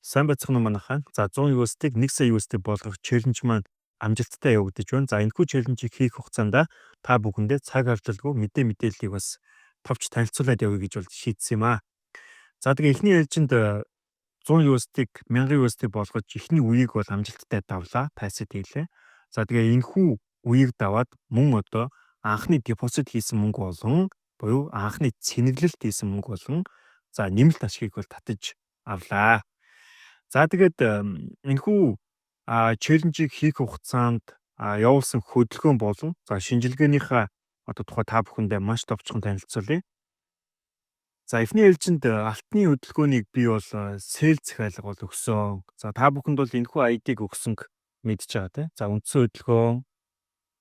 Сайн байцгаана уу манайхаа. За 100 USD-г 1 сая USD болгох челленж маань амжилттай явагдаж байна. За энэхүү челленжийг хийх хугацаанд та бүхэндээ цаг алдалгүй мэдээллийг бас товч танилцуулаад явъя гэж бол шийдсэн юм аа. За тэгээ эхний ээлжинд 100 USD-г 1000 USD болгож эхний үеийг бол амжилттай давлаа. Тайсад хийлээ. За тэгээ энэхүү үеийг даваад мөн одоо анхны депозит хийсэн мөнгө болон буюу анхны цэнэглэлт хийсэн мөнгө болон за нэмэлт ашгийг бол татаж авлаа. За тэгээд энэхүү челленжийг хийх хугацаанд явуулсан хөдөлгөөн болон за шинжилгээнийхээ одоо тухай та бүхэндээ маш товчхон танилцуулъя. За эхний ээлжинд алтны хөдөлгөөнийг би бол сэл захиалга бол өгсөн. За та бүхэнд бол энэхүү ID-г өгсөнг мэдж байгаа тийм. За үндсэн хөдөлгөөн,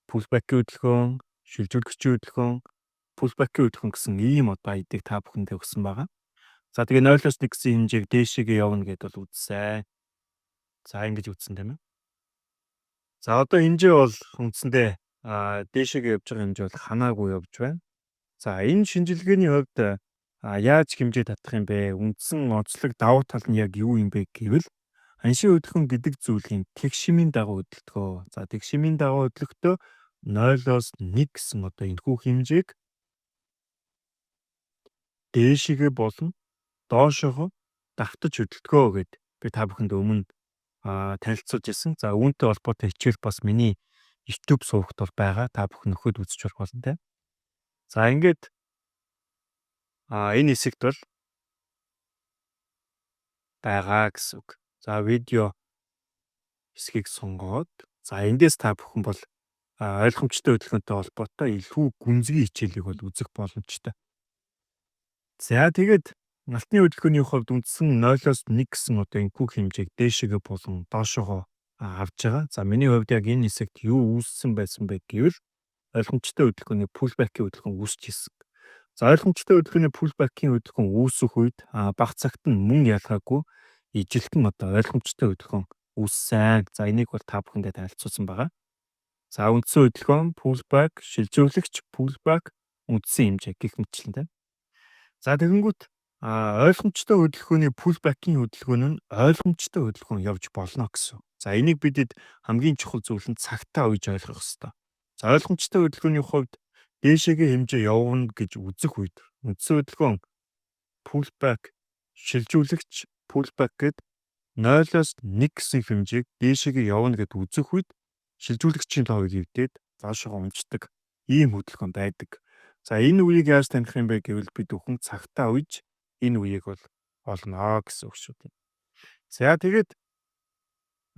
pullback-ийн хөдөлгөөн, шилжүүлэгчийн хөдөлгөөн, pullback-ийн хөдөлгөөн гэсэн ийм одоо ID-г та бүхэндээ өгсөн байгаа. За тэгээ 0-1 гэсэн хэмжээг дээшээгээ явна гэдээ бол үзсэн. За ингэж үзсэн тийм ээ. За одоо хэмжээ бол үндсэндээ дээшээгээ явж байгаа хэмжээ бол хамаагүй явж байна. За энэ шинжилгээний хувьд яаж хэмжээ татах юм бэ? Үндсэн онцлог давуу тал нь яг юу юм бэ гэвэл аншийн хөдөлгөөн гэдэг зүйлийн тэгшимийн дагуу хөдөлгөө. За тэгшимийн дагуу хөдөлгөхдөө 0-1 гэсэн одоо энэхүү хэмжээг дээшээгээ болон доошоогоо давтаж хөдөлгөө гэд би та бүхэнд өмнө танилцуулж ирсэн. За үүнтэй холбоотой хичээл бас миний YouTube сувагт бол байгаа. Та бүхэн нөхөд үзэж болох болно те. За ингээд энэ хэсэгт бол байгаа гэсэн үг. За видео хэсгийг сонгоод за эндээс та бүхэн бол ойлгомжтой хөдөлгөөнтэй холбоотой илүү гүнзгий хичээлийг бол үзэх боломжтой. За тэгээд алтны хөдөлгөөний хувьд үндсэн 0-1 гэсэн одоо энэхүү хэмжээг дээшээгээ болон доошоогоо авж байгаа. За миний хувьд яг энэ хэсэгт юу үүссэн байсан бэ гэвэл ойлгомжтой хөдөлгөөний pullback-ийн хөдөлгөөн үүсч ирсэн. За ойлгомжтой хөдөлгөөний pullback-ийн хөдөлгөөн үүсэх үед бага цагт нь мөн ялгаагүй ижилхэн одоо ойлгомжтой хөдөлгөөн үүссэн. За энийг бол та бүхэндээ танилцуулсан байгаа. За үндсэн хөдөлгөөн pullback, шилжүүлэгч pullback, үндсэн хэмжээ гэх мэтчлэн тийм. За тэгэнгүүт ойлгомжтой хөдөлгөөний pullback-ийн хөдөлгөөн нь ойлгомжтой хөдөлгөөн явж болно гэсэн. За энийг бидэд хамгийн чухал зүйл нь цагтаа үйж ойлгох хэрэгтэй. За ойлгомжтой хөдөлгөөний хувьд дээшээгээ хэмжээ явна гэж үзэх үед үндсэн хөдөлгөөн pullback, шилжүүлэгч pullback гэд 0-1 гэсэн хэмжээг дээшээгээ явна гэд үзэх үед шилжүүлэгчийн тоог ивдээд доошоо унждаг ийм хөдөлгөөн байдаг. За энэ үеийг яаж таних юм бэ гэвэл бид бүхэн цагтаа үйж энэ үеийг бол олно гэсэн үг шүү дээ. За тэгээд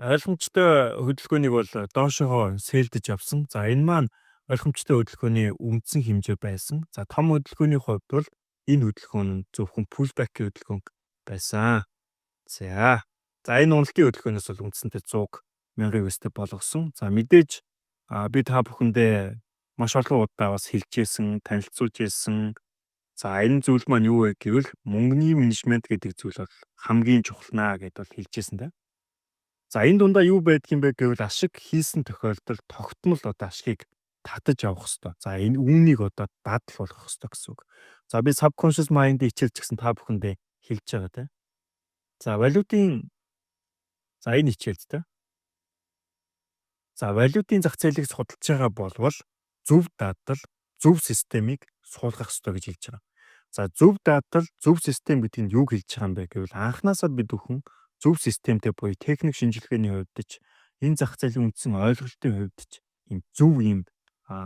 ойлгомжтой хөдөлгөөнийг бол доошоо сэлдэж авсан. За энэ маань ойлгомжтой хөдөлгөөний үндсэн хэмжээ байсан. За том хөдөлгөөний хувьд бол энэ хөдөлгөөн нь зөвхөн pullback-ийн хөдөлгөөн байсан. За энэ уналтын хөдөлгөөнөөс бол үндсэндээ 100,000 USD болгосон. За мэдээж би та бүхэндээ маш олон удаа бас хэлжсэн, танилцуулж ирсэн. За энэ зүйл маань юу вэ гэвэл мөнгөний менежмент гэдэг зүйл бол хамгийн чухал наа гэдээ бол хэлжсэн да. За энэ дундаа юу байдг юм бэ гэвэл ашиг хийсэн тохиолдолд тогтмол одоо ашигыг татаж авах хэрэгтэй. За энэ үүнийг одоо дадал болгох хэрэгтэй гэсэн үг. За би subconscious mind хичээлж гисэн та бүхэндээ хэлж байгаа те. За валютын энэ хичээлд те. За валютын зах зээлийг судалж байгаа болвол зөв дадал, зөв системийг суулгах хэрэгтэй гэж хэлж байгаа. За зөв дадал, зөв систем гэдэг нь юу хэлж байгаа юм бэ гэвэл анханасаа бид бүхэн зөв системтэй буюу техник шинжилгээний хувьд ч энэ зах зээлийн үндсэн ойлголтын хувьд ч ийм зөв ийм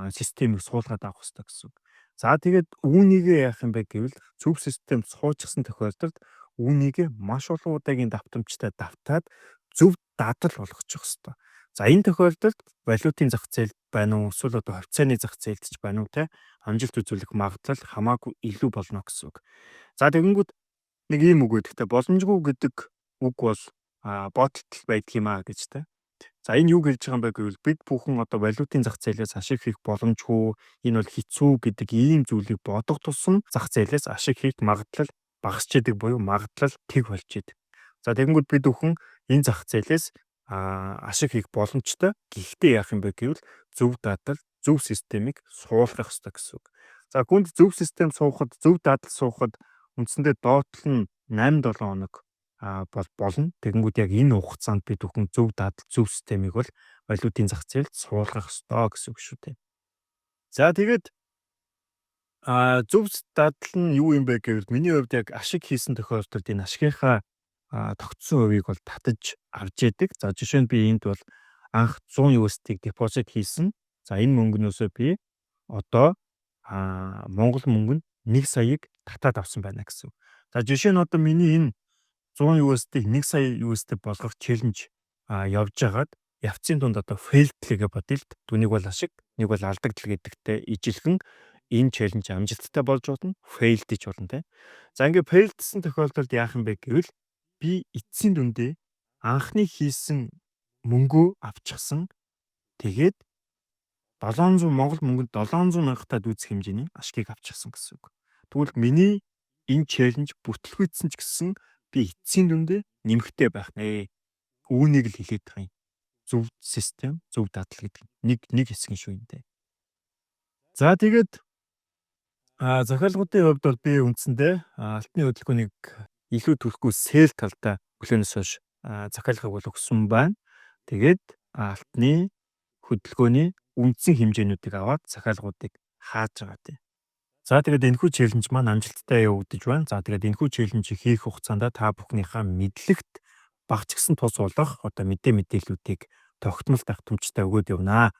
системийг суулгаад авах хэрэгтэй гэсэн үг. За тэгээд үүнийгээ яах юм бэ гэвэл зөв систем суучихсан тохиолдолд үүнийгээ маш олон удаагийн давтамжтай давтаад зөв дадал болгочих хэрэгтэй. За энэ тохиолдолд валютын зах зээл байна уу эсвэл одоо хувьцааны зах зээлд ч байна уу те амжилт үзүүлэх магадлал хамаагүй илүү болно гэсэн үг. За тэгэнгүүт нэг ийм үг өгдөгтэй боломжгүй гэдэг үг бол бодолтол байдаг юм аа гэж те. За энэ юу хэлж байгаа юм бэ гэвэл бид бүхэн одоо валютын зах зээлээс ашиг хийх боломжгүй энэ бол хэцүү гэдэг ийм зүйлийг бодох тусам зах зээлээс ашиг хийх магадлал багасч идэг буюу магадлал тэг болж идэг. За тэгэнгүүт бид бүхэн энэ зах зээлээс ашиг хийх боломжтой. Гэхдээ яах юм бэ гэвэл зөв дадал, зөв системийг суулгах хэрэгтэй гэсэн үг. За хүнд зөв систем суухад, зөв дадал суухад үндсэндээ доотлол нь 8-7 хоног болно. Тэгэнгүүт яг энэ хугацаанд бид бүхэн зөв дадал, зөв системийг бол валютын зах зээлд суулгах ёстой гэсэн үг шүү дээ. За тэгээд зөв дадал нь юу юм бэ гэвэл миний хувьд яг ашиг хийсэн тохиолдолд энэ ашигынхаа тогтсон хувийг бол татаж авч яадаг. За жишээ нь би энд бол анх 100 USD-г депозит хийсэн. За энэ мөнгнөөсөө би одоо Монгол мөнгөнд 1 саяыг татаад авсан байна гэсэн. За жишээ нь одоо миний энэ 100 USD-г 1 сая USD болгох челленж явж байгаад явцын дунд одоо failed гэгээ бодъё л. Түүнийг бол ашиг, нэг бол алдагдал гэдэгтэй ижилхэн энэ челленж амжилттай болж болно, failed гэж болно те. За ингээд failed гэсэн тохиолдолд яах юм бэ гэвэл би эцсийн дүндээ анхны хийсэн мөнгөө авчихсан. Тэгээд 700 Монгол мөнгөнд 700 мянгатад үүсэх хэмжээний ашгийг авчихсан гэсэн үг. Тэгвэл миний энэ челленж бүтлгүйдсэн ч гэсэн би эцсийн дүндээ нэмэгтэй байх нэ. Үүнийг л хэлээд байгаа юм. Зөв систем, зөв дадал гэдэг нэг хэсэг нь шүү юм дээ. За тэгээд захиалгуудын хувьд бол би үндсэндээ алтны хөдөлгөөнийг илүү төрөхгүй сэл талдаа өглөөнөөс хойш захиалгыг бол өгсөн байна. Тэгээд алтны хөдөлгөөний үндсэн хэмжээнүүдийг аваад захиалгуудыг хааж байгаа тийм. За тэгээд энэхүү челленж маань амжилттай явагдаж байна. За тэгээд энэхүү челленжийг хийх хугацаанд та бүхнийхээ мэдлэгт багч гисэн тус болох одоо мэдээллүүдийг тогтмол давтамжтай өгөөд явнаа.